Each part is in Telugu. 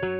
Hi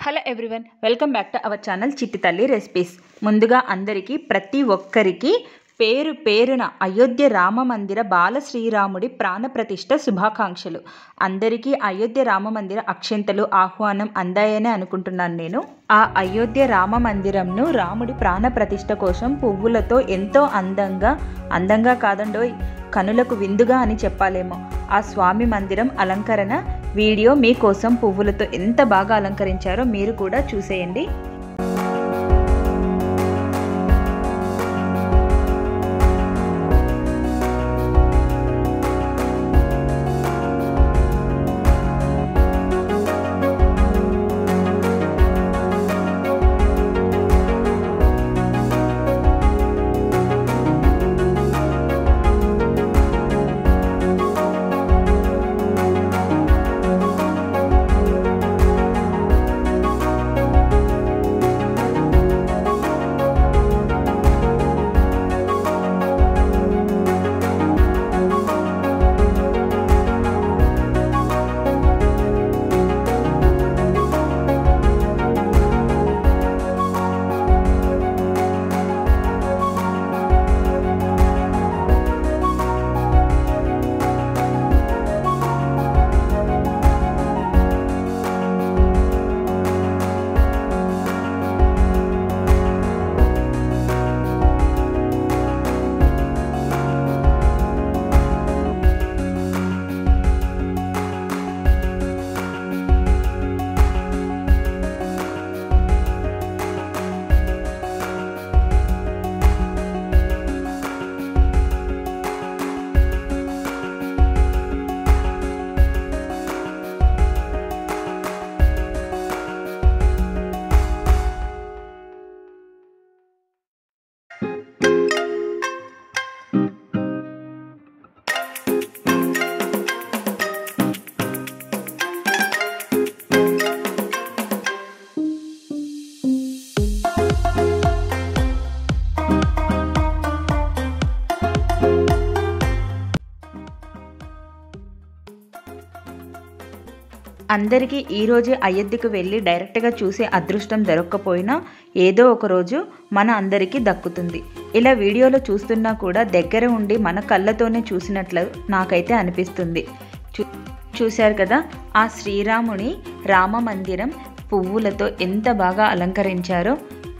hello everyone, welcome back to our channel చిట్టి తల్లి రెసిపీస్. ముందుగా అందరికీ ప్రతి ఒక్కరికి పేరు పేరున అయోధ్య రామ మందిర బాల శ్రీరాముడి ప్రాణప్రతిష్ఠ శుభాకాంక్షలు. అందరికీ అయోధ్య రామ మందిర అక్షంతలు ఆహ్వానం అందాయని అనుకుంటున్నాను నేను. ఆ అయోధ్య రామ మందిరంను రాముడి ప్రాణప్రతిష్ఠ కోసం పువ్వులతో ఎంతో అందంగా కాదండోయ్, కనులకు విందుగా అని చెప్పాలేమో ఆ స్వామి మందిరం అలంకరణ వీడియో మీకోసం పువ్వులతో ఎంత బాగా అలంకరించారో మీరు కూడా చూసేయండి. అందరికీ ఈరోజే అయోధ్యకు వెళ్ళి డైరెక్ట్గా చూసే అదృష్టం దొరక్కపోయినా ఏదో ఒక రోజు మన అందరికీ దక్కుతుంది. ఇలా వీడియోలో చూస్తున్నా కూడా దగ్గర ఉండి మన కళ్ళతోనే చూసినట్లు నాకైతే అనిపిస్తుంది. చూశారు కదా, ఆ శ్రీరాముని రామ మందిరం పువ్వులతో ఎంత బాగా అలంకరించారో.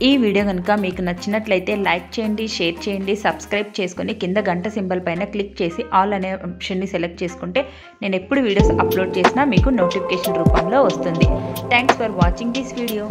ఈ వీడియో కనుక మీకు నచ్చినట్లయితే లైక్ చేయండి, షేర్ చేయండి, సబ్స్క్రైబ్ చేసుకొని కింద గంట సింబల్ పైన క్లిక్ చేసి ఆల్ అనే ఆప్షన్ని సెలెక్ట్ చేసుకుంటే నేను ఎప్పుడు వీడియోస్ అప్లోడ్ చేసినా మీకు నోటిఫికేషన్ రూపంలో వస్తుంది. Thanks for watching this video.